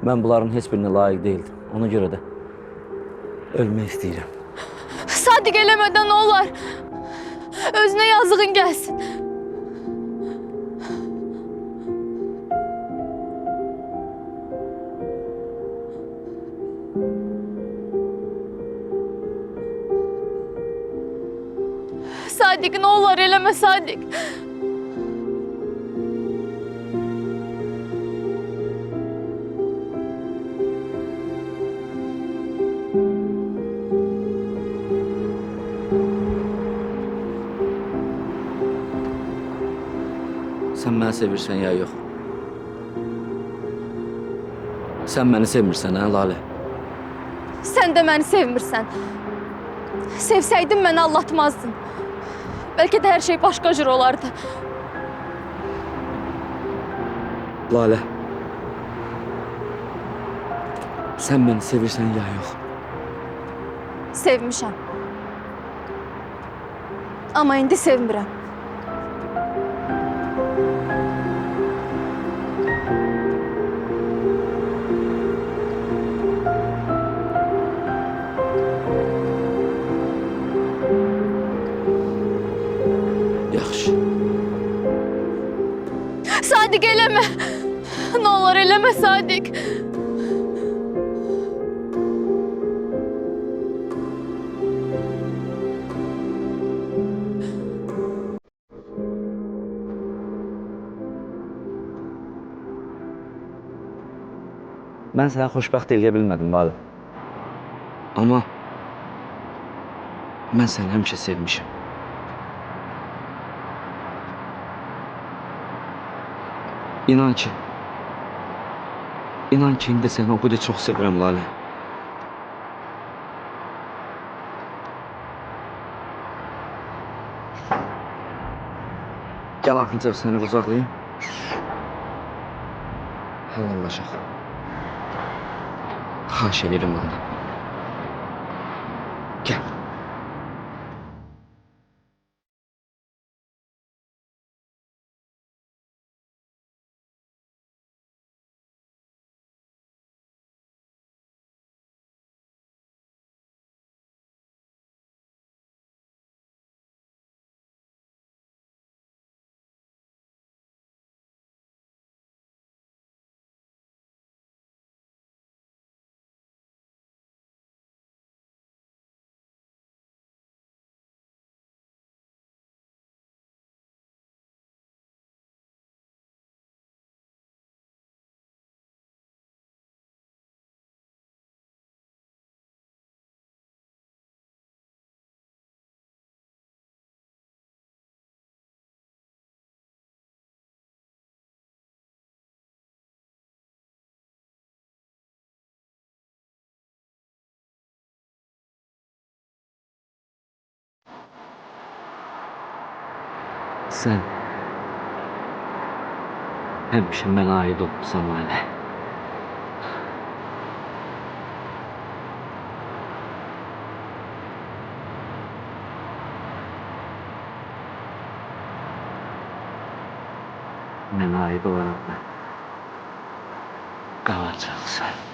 Ben bunların hiçbirine layık değildim. Ona göre de ölmek istəyirəm. Sadiq eləmədən olar. Özünə yazığın gəlsin. Sadiq, ne olar eləmə Sadiq. Sen beni sevirsen ya yok. Sen beni sevmirsən ha Lale. Sen de beni sevmirsən. Sevsəydin məni allatmazdın. Belki de her şey başka cür olardı. Lale. Sen beni sevirsen ya yok. Sevmişəm. Ama indi sevmirəm. Yaxşı. Sadiq eləmə. Ne olur eləmə Sadiq. Ben seni xoşbəxt eləyə bilmədim Lale. Ama ben seni həmişə sevmişim. İnan ki, indi seni o kadar çok sevirəm Lale. Gel ancaq seni uzaklayayım. Helallaşaq. Xahiş ederim Lale. Gel. Sen həmişə mənə aid olmusan Lale. Mənə aid olaraq qalacaqsan.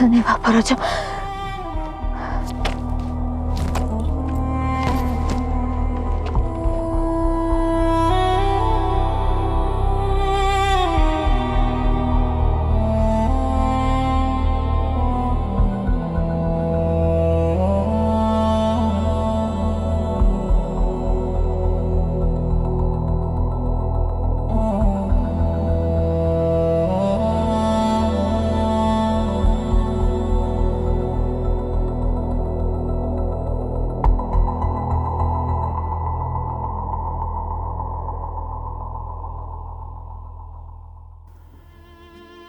səni evə aparacağım.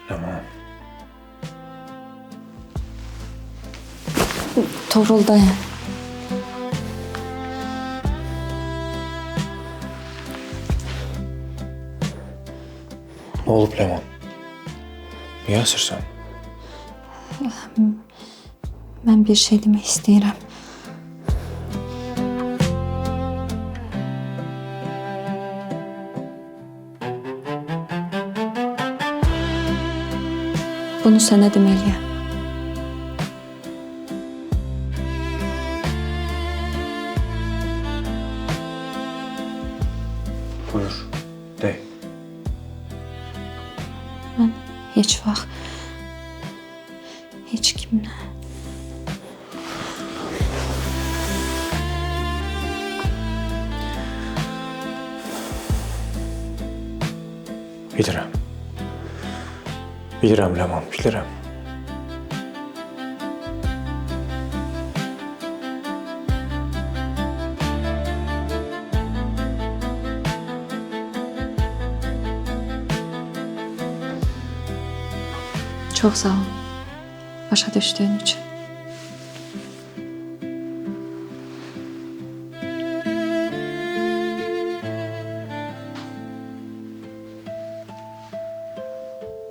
Ləman, Toğrul dayan. nə olub Ləman? Niyə əsirsən? Mən bir şey demək istəyirəm. Bunu sənə deməliyəm. Buyur, de. Mən heç vaxt heç kimlə Bilirəm. Bilirəm Ləman, bilirəm. çox sağ ol. Başa düşdüyün üçün.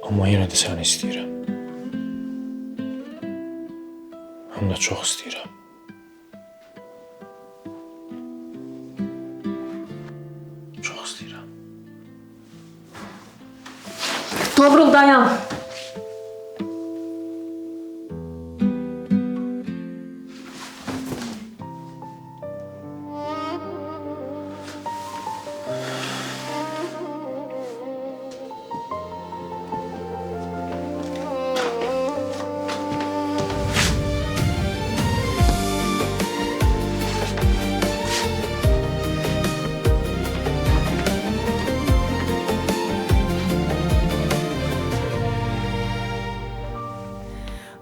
Amma yenə də səni istəyirəm. Həm də çox istəyirəm. Çox istəyirəm. Toğrul dayan.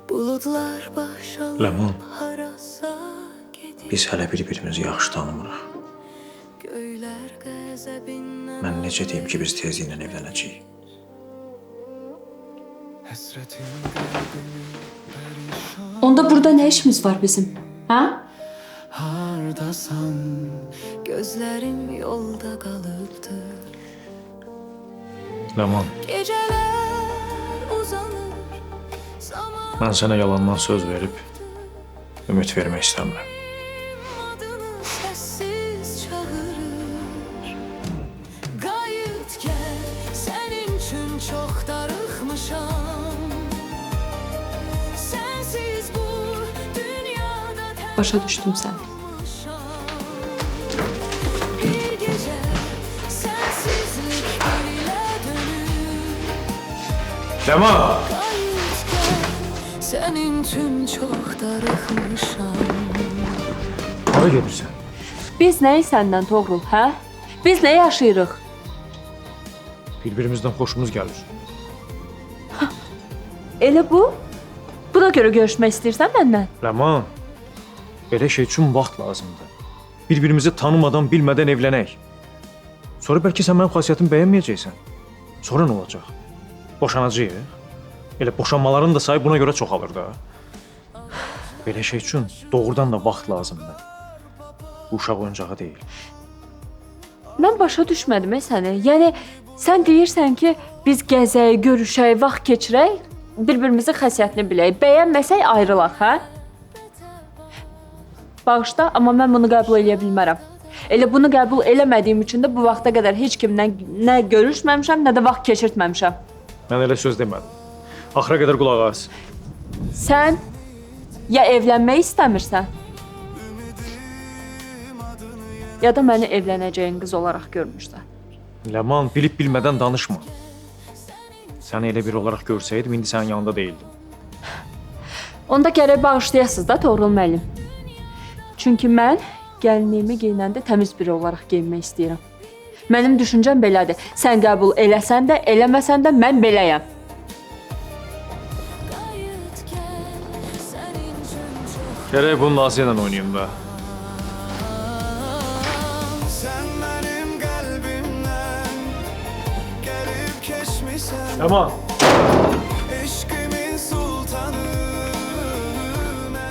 Buludlar başalıb Ləman, harasa gedir. biz hələ bir-birimizi yaxşı tanımırıq. Göylər qəzəbindən Mən necə deyim ki, biz tezliklə evlənəcəyik? həsrətin qəlbimi pərişan. Onda burada nə işimiz var bizim? Ha? Hardasan, gözlərim yolda qalıbdır. Ləman, Gecələr uzanır, zaman mən sənə yalandan söz verib, ümid vermək istəmirəm. adını səssiz çağırır. Qayıt gəl, sənin üçün çox darıxmışam. Sənsiz bu dünyada tək Başa düşdüm səni. bir gecə sənsizlik dilə dönür. Ləman! Qayıt gəl, sənin üçün çox darıxmışam. Hara gedirsən? Biz nəyi səndən Toğrul, hə? Biz nə yaşayırıq? Bir-birimizdən xoşumuz gəlir. Elə bu? Buna görə görüşmək istəyirsən məndən? Ləman, belə şey üçün vaxt lazımdır. Bir-birimizi tanımadan, bilmədən evlənək. Sonra bəlkə sən mənim xasiyyətimi bəyənməyəcəksən. Sonra nə olacaq? Boşanacağıq. Elə boşanmaların da sayı buna görə çoxalır da. Belə şey üçün doğrudan da vaxt lazımdır. Bu uşaq oyuncağı deyil. Mən başa düşmədim səni. Yəni sən deyirsən ki, biz gəzək, görüşək, vaxt keçirək, bir-birimizin xasiyyətini bilək, bəyənməsək ayrılaq, hə? Bağışla, amma mən bunu qəbul edə bilmərəm. Elə bunu qəbul eləmədiyim üçün də bu vaxta qədər heç kimlə nə görüşməmişəm, nə də vaxt keçirtməmişəm. Mən elə söz demədim. Axıra qədər qulaq as. Sən ya evlənmək istəmirsən, ya da məni evlənəcəyin qız olaraq görmüşsən. Ləman, bilib bilmədən danışma. Səni elə biri olaraq görsəydim, indi sənin yanında değildim. Onda gərək bağışlayasınız da Toğrul müəllim. Çünki mən gəlinliyimi geyinəndə təmiz biri olaraq geyinmək istəyirəm. Mənim düşüncəm belədir. Sən qəbul eləsən də, eləməsən də mən beləyəm. Qayıt gel, senin için çok Gərək bunu Naziyə ilə oynayım da. Sen benim kalbimden gelip geçmişsen Ləman, eşkimin sultanı.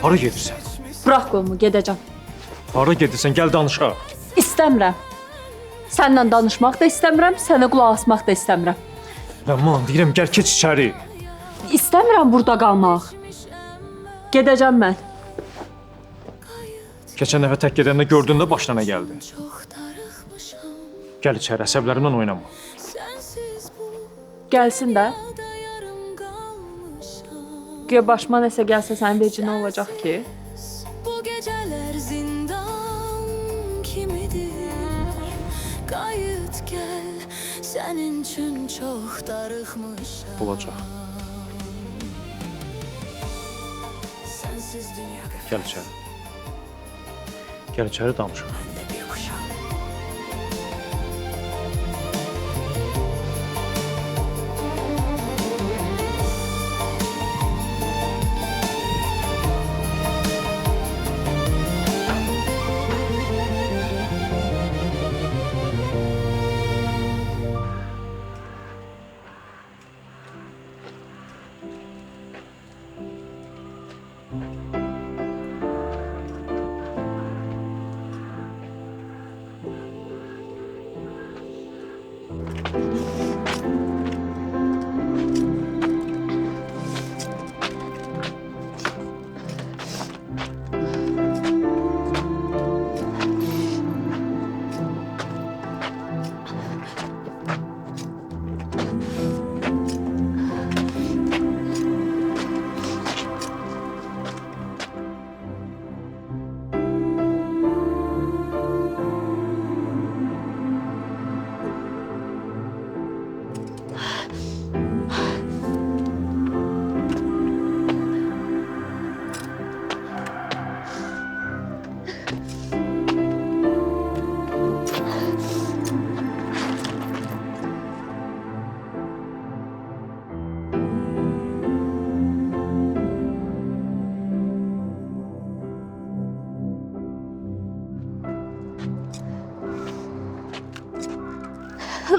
hara gedirsən? Bırax qolumu, gedəcəm. Hara gedirsən? Gəl danışaq. İstəmirəm. Səndən danışmaq da istəmirəm, sənə qulaq asmaq da istəmirəm. Ləman, deyirəm, gəl keç içəri. İstəmirəm burada qalmaq. Gedəcəm mən. Keçən dəfə tək gedəndə gördündə başına nə gəldi? çok darıkmışım. Gəl içəri, əsəblərimdən oynama. Sensiz bu Gəlsin də. da yarım kalmışım. Güya başıma nəsə gəlsə sənin vecin nə olacaq ki? Bu geceler zindan kimidir? Kayıt gel, senin için çok darıkmışım. Olacaq. Sensiz dünya Gəl içəri. Gəl içəri danışaq. gökte bir kuşak.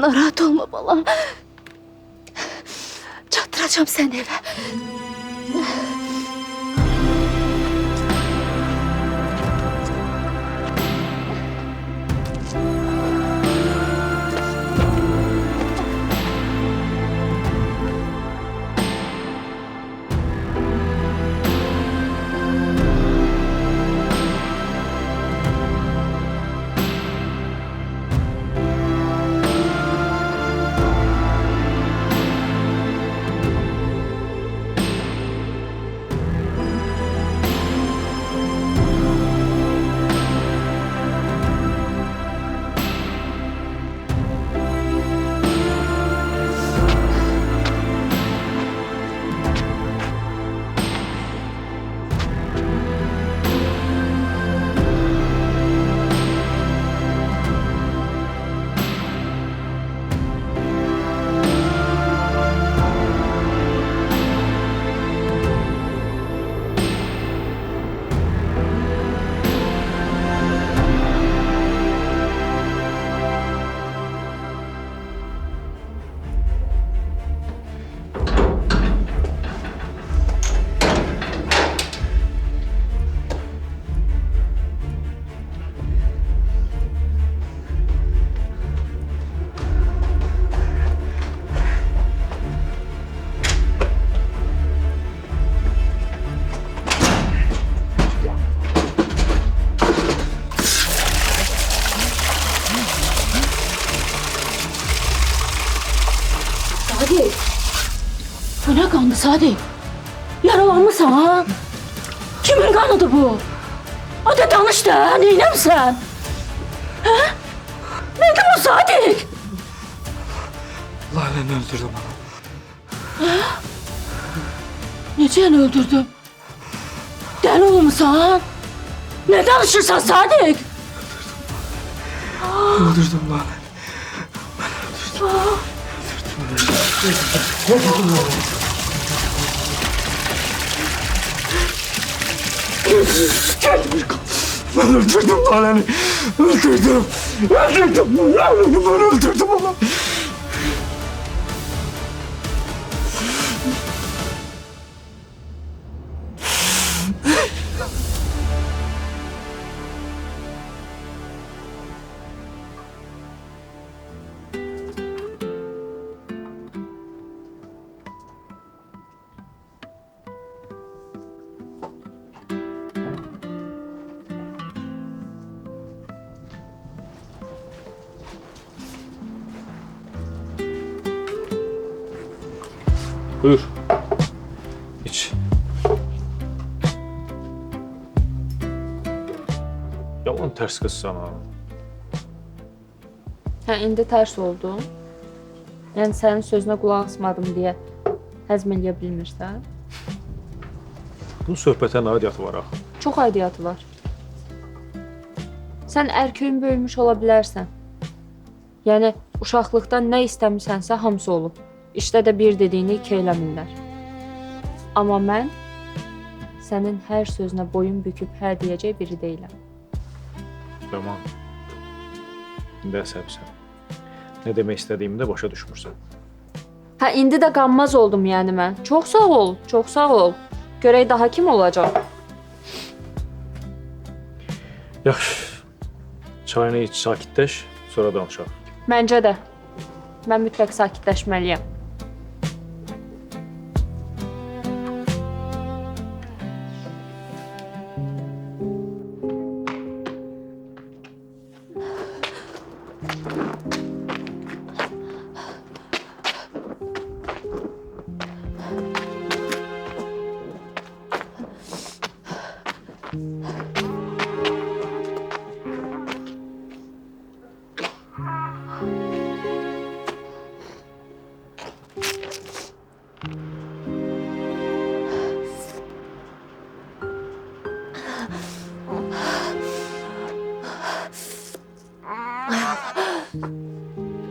Narahat olma balam. Çatdıracağım səni evə. Sadi. Bu nə qandı Sadi? Yara Yaralanmısan ha? Kimin kanıdır bu? Hadi danış da, neynəmsən? Hə? Nədir bu Sadiq? Lalen öldürdüm onu. Necə yəni öldürdün? Dəli olmusan? Ne danışırsan Sadiq? Öldürdüm Lalen. Ben öldürdüm Lalen'i. Öldürdüm. Ben öldürdüm onu. Buyur. İç. Yalan ters kız sana. Hə, indi tərs oldu. Yəni sənin sözünə qulaq asmadım deyə həzm eləyə bilmirsən? Bu söhbətə nə aidiyyatı var axı? Çox aidiyyatı var. Sən ərköyün böyümüş ola bilərsən. Yəni uşaqlıqdan nə istəmisənsə hamısı olub. İşdə də bir dediyini iki eləmirlər. Amma mən sənin hər sözünə boyun büküb hə deyəcək biri deyiləm. Yaman. İndi əsəbsən. Nə demək istədiyimi də başa düşmürsən. Hə, indi də qanmaz oldum yəni mən. Çox sağ ol, çox sağ ol. Görək daha kim olacaq? Yaxşı. Çayını iç, sakitləş, sonra danışaq. Məncə də. Mən mütləq sakitləşməliyəm.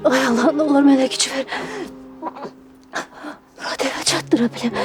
Ay Allah, ne olur mənə güc ver. Murad evə çatdıra biləm.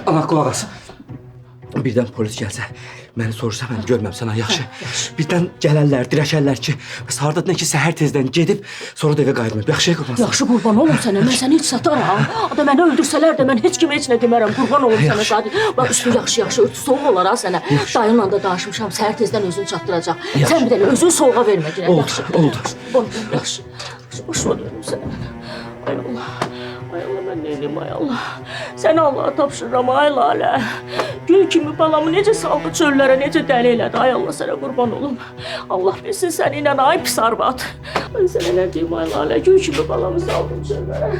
Ana qulaq as. Birdən polis gəlsə, məni soruşsa mən görməm sənə yaxşı. Birdən gələrlər, dirəşərlər ki, bəs hardadan ki səhər tezdən gedib, sonra da evə qayıtmayıb. Yaxşı qılmaz. Yaxşı qurban olum sənə, mən səni heç sataram. Da məni öldürsələr də mən heç kimə heç nə demərəm. Qurban olum sənə Sadiq. Bax üstü yaxşı, ötü soğuq olar ha sənə. Dayınla da danışmışam, səhər tezdən özünü çatdıracaq. Sən bir dənə özünü soğuğa vermə girək. Oldu. Yaxşı. Boş verirəm sənə. Ay Allah. Ay Allah, mən nə edeyim ay Allah. Səni Allaha tapşırıram ay Lalə. Gül kimi balamı necə saldı çöllərə, necə dəli elədi. Ay Allah sənə qurban olum. Allah bilsin səni ilə ay pis arvad. Ay sənə nə deyim ay Lalə. Gül kimi balamı saldım çöllərə.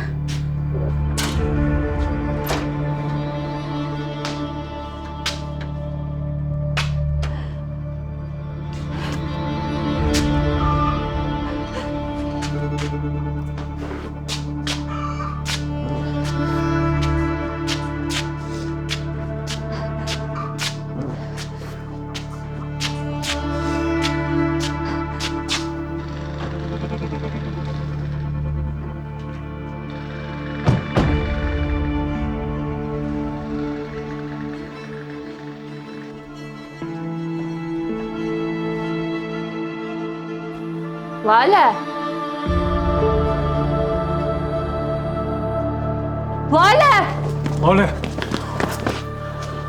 Lalə. Lalə! Lale!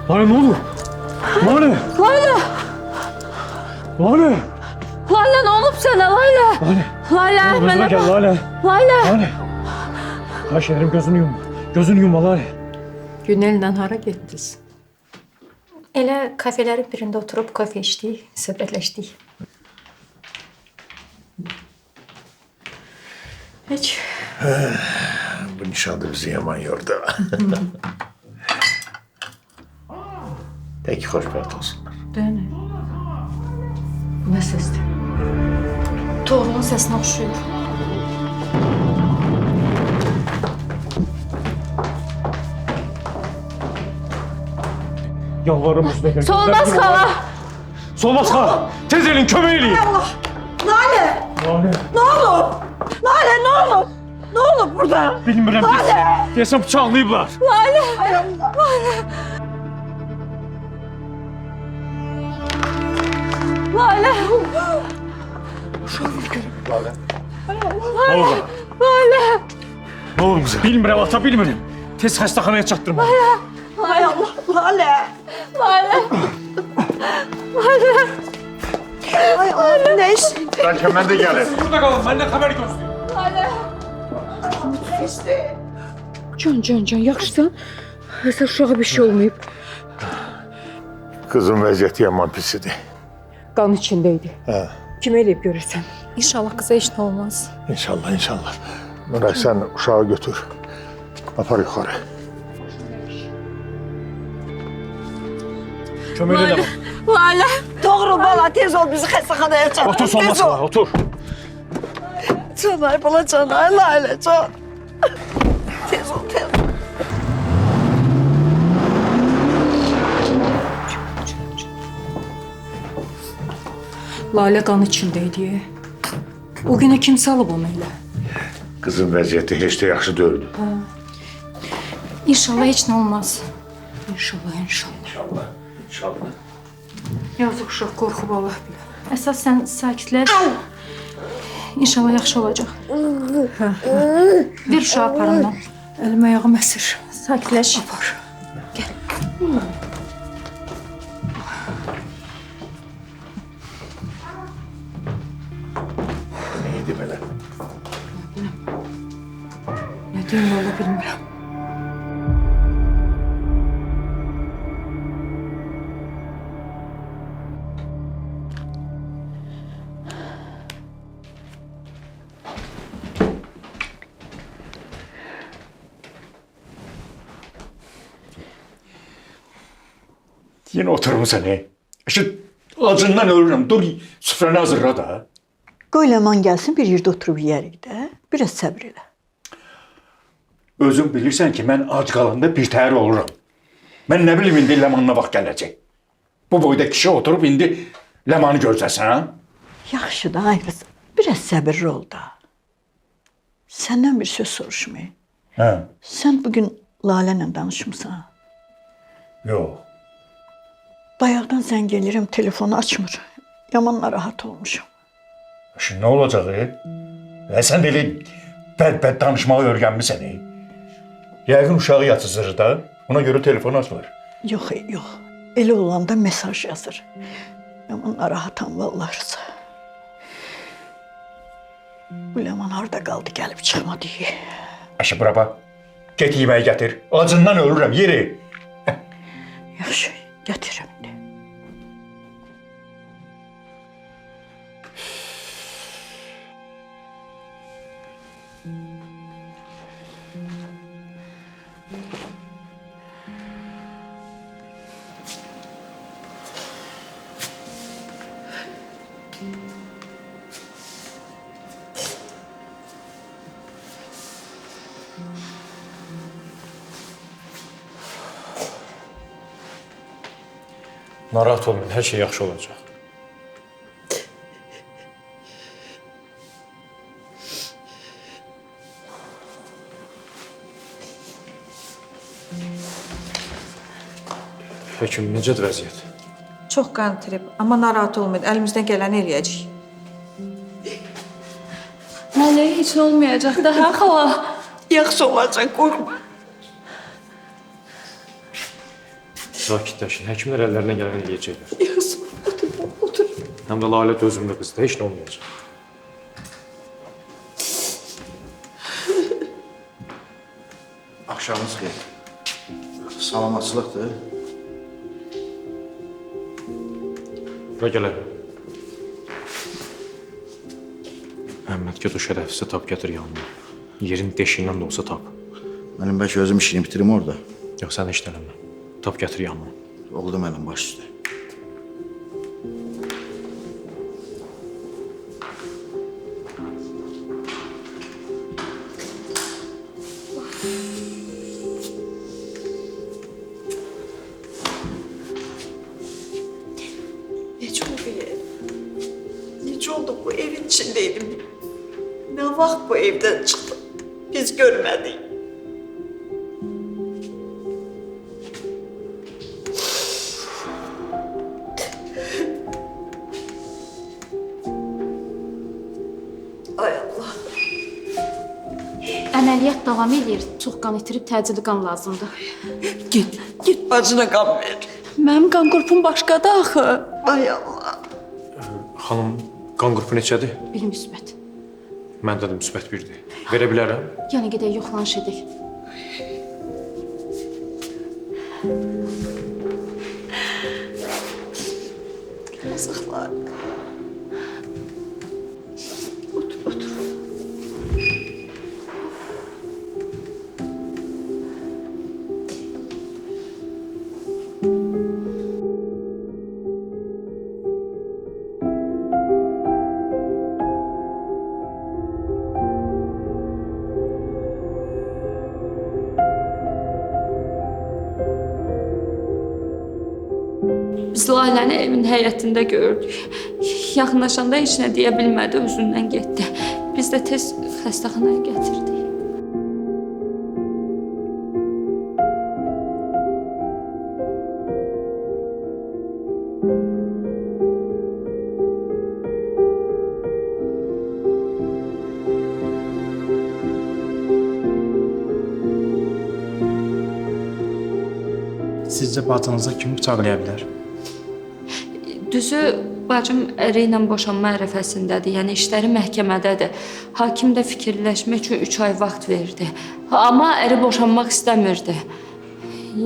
Lale ne olur? Lale! Lalə! Lale! Lalə nə olub sənə Lalə? Lale! Lalə Özüne mənə gel bax. Lale! Lalə! Lale! Xahiş ederim gözünü yum. Gözünü yum Lale. Günellə hara getdiniz? Elə kafelerin birində oturub kofe içdik, söhbətləşdik. Heç. Bu nişanlı bizi yaman yordu. Tek xoşbəxt olsunlar. Dönə. Bu nə səsdir? Toğrunun səsinə oxşuyur. Yalvarırım üstüne gel. Solmaz xala! Solmaz xala! Tez elin kömək eləyin! Lale! Lale! Ne olur? Lale ne olur? Ne olur burada? Bilmirəm. Desəm bıçaqlayıblar. Hay Allah. Lalə! Ne olur? Lale! Ne olur bize? Bilmirəm ata, bilmirəm. Tez xəstəxanaya çatdırma. Hay Allah. Lale. Lalə! Hay Allah. Ne işin? Bəlkə mən də gəlir. Burada qalın, məndən xəbər gözləyin. Can, yaxşısan? Həsən uşağa bir şey olmayıb. Qızın vəziyyəti yaman pis idi. Qan içində idi. Kim eləyib görürsən? İnşallah qıza heç nə olmaz. İnşallah, inşallah. Nuray sen uşağı götür. Apar yukarı. Kömək elə. Lalə! Doğru bala tez ol bizi xəstəxanaya çağır. Otur Solmaz Tez ol. xala, otur. Canay bala canay Lale can. Tez ol tez ol. Lalə qan içində idi. O günə kim salıb onu elə? Qızın vəziyyəti heç də yaxşı deyildi. İnşallah heç nə olmaz. İnşallah. İnşallah, inşallah. Yazıq uşaq qorxub Allah bilir. Əsas sən sakitləş. İnşallah yaxşı olacaq. Bir uşağı aparım mən. Əlim ayağım əsir. Sakitləş. Apar. Neydi belə? Nə deyim valla bilmirəm. Yine oturmuşsan Şu acından ölürüm. Dur süfrəni hazırla da. Qoy Ləman gəlsin bir yerdə oturub yeyərik də. Biraz səbr elə. Özün bilirsən ki mən ac qalanda bir təhər olurum. Mən nə bilim indi Ləmanına vaxt gələcək. Bu boyda kişi oturub indi Ləmanı gözləsən ha? Yaxşı da ay qız. Biraz səbirli ol da. Səndən bir söz soruşmayayım. Hə. Sən bugün Lalə ilə danışmısan. Yox. Bayaqdan zəng eləyirəm, telefonu açmır. Yaman narahat olmuşum. Şimdi nə olacaq? Sən də elə bəd danışmağı öyrənmisən. Yəqin uşağı yatızdırır da. Ona görə telefonu açmır. Yox, yox. Elə olanda mesaj yazır. Yaman narahatam vallahi. Bu Ləman harda qaldı, gəlib çıxmadı. Əşi bura bax. Get yeməyi gətir. Acından ölürəm, yeri. Yaxşı, gətirirəm. Narahat olmayın, hər şey yaxşı olacaq. Həkim, necədir vəziyyət? Çox qan itirib, amma narahat olmayın. Əlimizdən gələni eləyəcəyik. Laləyə heç nə olmayacaq da, hə xala? Yaxşı olacaq, qorxma. Sakitləşin. Həkimlər əllərinə gələn eləyəcəklər. Yazıq, otur. Həm də Lalə dözümlü qızdır, heç nə olmayacaq. Axşamınız xeyir. Salamatçılıqdır. Və gələ. Əhməd, get o şərəfsizi tap gətir yanına. Yerin deşiyindən də olsa tap. Mənim bəlkə özüm işini bitirim orada. Yox, sən heç eləmə. Tap gətir yanına. Oldu mənim baş üstə. Necə oldu ya? Necə oldu bu evin içindeydim? Ne vaxt bu evden çıktım? Biz görmedik. Ay Allah. Əməliyyat davam edir. Çox qan itirib təcili qan lazımdır. Git bacına qan ver. Mənim qan qrupum başqadır axı. Ay Allah. Xanım, qan qrupu neçədir? Bir müsbət. Məndə də müsbət 1-dir. Verə bilərəm? Yəni gedək yoxlanış edək. Yazıklar. Otur. Biz Laləni evin həyətində gördük. Yaxınlaşanda heç nə deyə bilmədi, özündən getdi. Biz də tez xəstəxanaya gətirdik. Sizcə bacınıza kim bıçaqlaya bilər? Düzü, bacım əri ilə boşanma ərəfəsindədir, yəni işləri məhkəmədədir. Hakim də fikirləşmək üçün 3 ay vaxt verdi. Amma əri boşanmaq istəmirdi.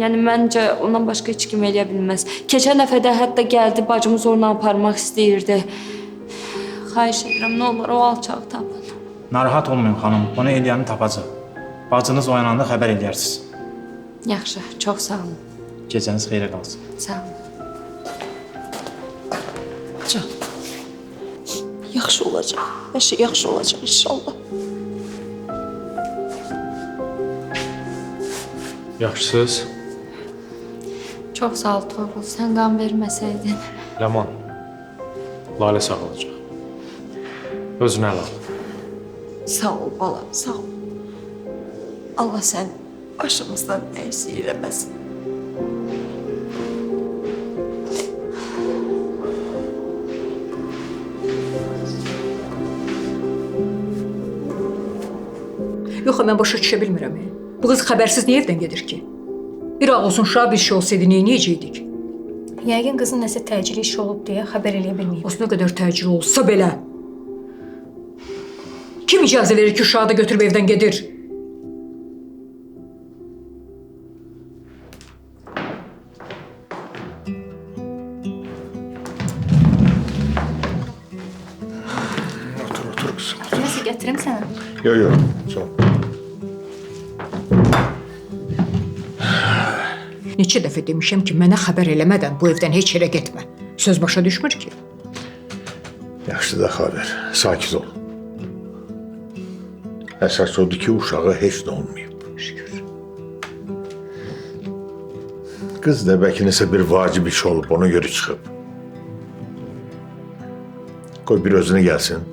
Yəni məncə ondan başqa heç kim eləyə bilməz. Keçən dəfə də hətta gəldi, bacımı zorla aparmaq istəyirdi. Xahiş edirəm, nə olur o alçağı tapın. Narahat olmayın xanım, bunu eləyəni tapacaq. Bacınız oyananda xəbər eləyərsiniz. Yaxşı, çox sağ olun. Gecəniz xeyrə qalsın. Sağ olun. Can. Yaxşı olacaq. Hər şey yaxşı olacaq inşallah. Yaxşısınız? Çox sağ ol Toğrul, sən qan verməsəydin. Ləman, Lalə sağ olacaq. Özünə əl al. Sağ ol balam, sağ ol. Allah sən başımızdan əksik eləməsin. Yox, mən başa düşə bilmirəm. Bu qız xəbərsiz niyə evdən gedir ki? Bir ağ olsun şah bir şey olsaydı neyniyəcəkdik? Yəqin qızın nəsə təcili iş olub deyə xəbər eləyə bilməyib. Olsun nə qədər təcil olsa belə. Kim icazə verir ki, uşağı da götürüb evdən gedir? Otur kızım. Nəsə gətirim sənə? Yok, sağ ol. Neçə dəfə demişəm ki, mənə xəbər eləmədən bu evdən heç yerə getmə. Söz başa düşmür ki. Yaxşı da xəbər, sakit ol. Əsas odur ki, uşağı heç nə olmayıb. Şükür. Qız da bəlkə nəsə bir vacib iş olub, ona görə çıxıb. Qoy bir özünə gəlsin.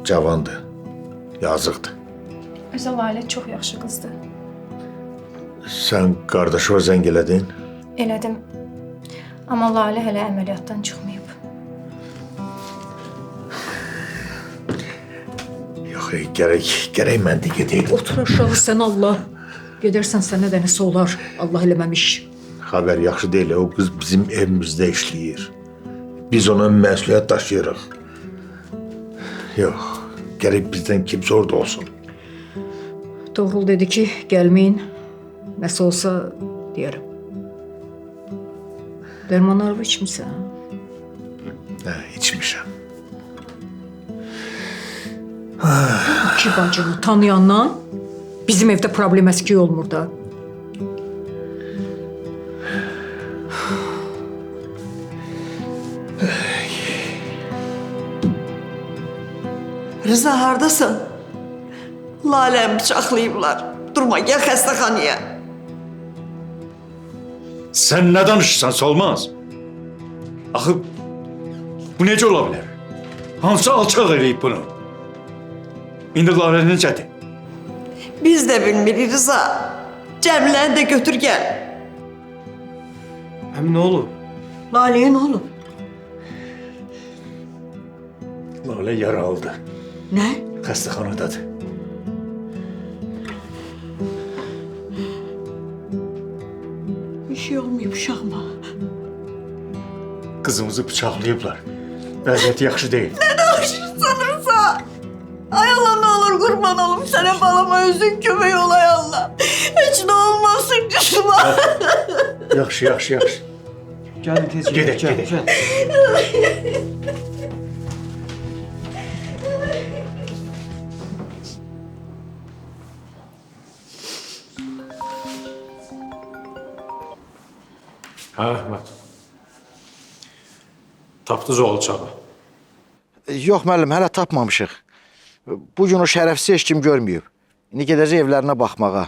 Cavandır, yazıqdır. Özə Lalə çox yaxşı qızdır. Sən qardaşıma zəng elədin? Elədim. Amma Lalə hələ əməliyyatdan çıxmayıb. Yox, gərək mən də gedəydim. Otur aşağı sən Allah. Gedərsən sənə də nəsə olar. Allah eləməmiş. Xəbər yaxşı deyil. O qız bizim evimizdə işləyir. Biz ona məsuliyyət daşıyırıq. Yox, gərək bizdən kimsə orada olsun. Toğrul dedi ki, gəlməyin. Nəsə olsa deyərəm. Dərmanlarımı içmisən? Hə, içmişəm. İki bacını tanıyandan bizim evdə problem əskik olmur da. Rıza hardasan? Laləni bıçaqlayıblar. Durma, gəl xəstəxanaya. Sən nə danışırsan, Solmaz? Axı, bu necə ola bilər? Hansı alçaq eləyib bunu? İndi Lalə necədir? Biz də bilmirik Rıza. Cəmiləni də götür gəl. Əmi nə olub? Laləyə nə olub? Lalə yara aldı. Nə? Xəstəxanadadır. Bir şey olmayıb uşağıma. Qızımızı bıçaqlayıblar. Vəziyyəti yaxşı deyil. Nə danışırsan Rıza? Ay Allah, nə olur qurban olum sənə, balama özün kömək olay Allah. Heç nə olmasın qızıma. Yaxşı, yaxşı, yaxşı. Gəlin tez Gedək, gedək. Hə, Əhməd. Tapdınız o alçağı. Yox müəllim, hələ tapmamışıq. Bu gün o şərəfsiz heç kim görməyib. İndi gedəcək evlərinə baxmağa.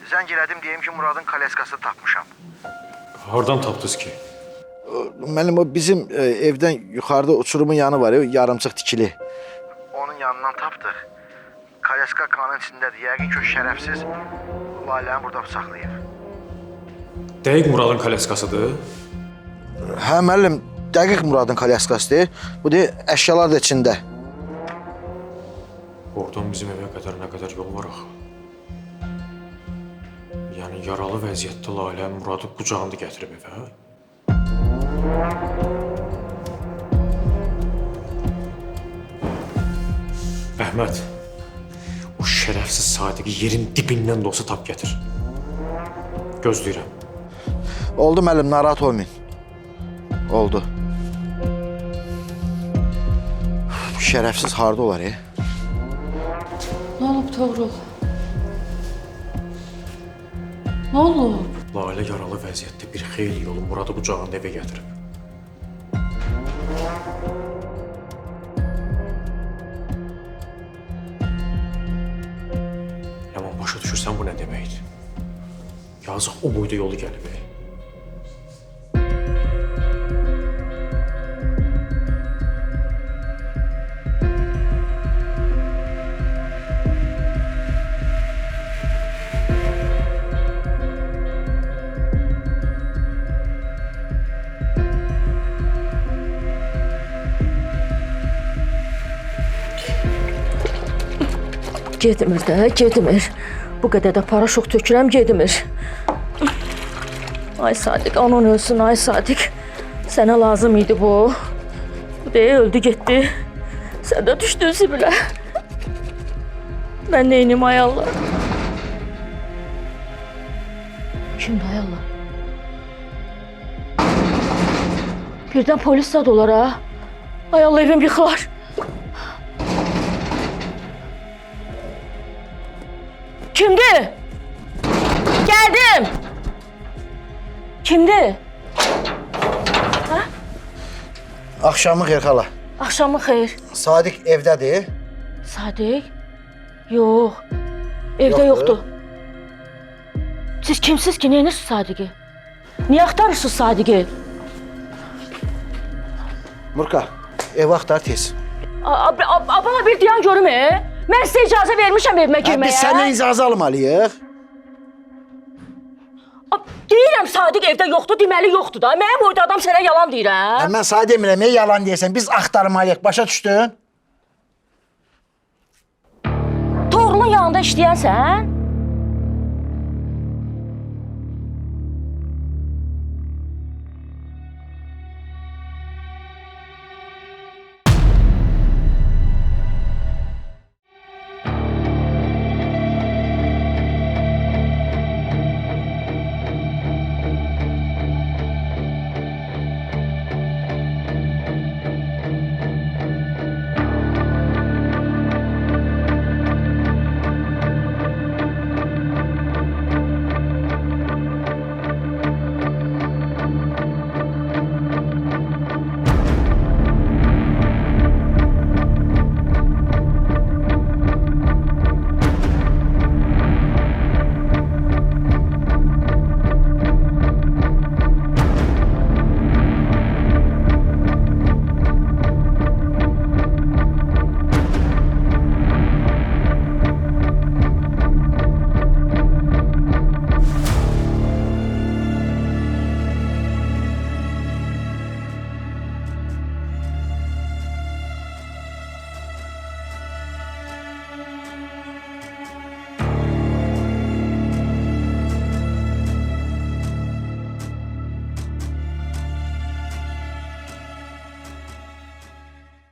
Zəng elədim deyim ki, Muradın kaleskasını tapmışam. Hardan tapdınız ki? Müəllim, o bizim evdən yuxarıda uçurumun yanı var, yarımçıq tikili. Onun yanından tapdıq. Kaleska kanın içindədir. Yəqin ki, o şərəfsiz Laləni burada bıçaqlayıb. Dəqiq Muradın kaleskasıdır. Hə müəllim, dəqiq Muradın kaleskasıdır. Bu da əşyalar da içində. Oradan bizim evə qədər nə qədər yol var axı? Yəni yaralı vəziyyətdə Lalə Muradı qucağında gətirib evə. Əhməd, o şərəfsiz Sadiqi yerin dibindən də olsa tap gətir. Gözləyirəm. Oldu müəllim, narahat olmayın. Oldu. Bu şərəfsiz harda olar, Nə olub Toğrul? Nə olub? Lalə yaralı vəziyyətdə bir xeyli yolu Muradı qucağında evə gətirib. Yaman başa düşürsən bu nə deməkdir? Yazıq o boyda yolu gəlib. Getmir də, getmir. Bu qədər də paraşok tökürəm, getmir. Ay Sadiq, anan ölsün, ay Sadiq. Sənə lazım idi bu. Bu deyə öldü, getdi. Sən də düşdün zibilə. Mən neynim, ay Allah? Kimdir, ay Allah? Birdən polis zad olar, ha? Ay Allah, evim yıxılar. Kimdir? Geldim. Kimdir? Ha? Axşamı xeyir xala. Axşamı xeyir. Sadiq evdədir. Sadiq? Yox. Evdə yoxdur. Siz kimsiz ki? Neyiniz Sadiq'i? Niyə axtarırsınız Sadiq'i? Murka, ev axtar tez. Bana bir diyan görüm, Mən sizə icazə vermişəm evimə girməyə. Biz səndən icazə almalıyıq. Deyirəm Sadiq evdə yoxdur, deməli yoxdur da. Mənim boyda adam sənə yalan deyirəm. Mən sənə demirəm, yalan deyirsən. Biz axtarmalıyıq, başa düşdün? Toğrulun yanında işləyənsən?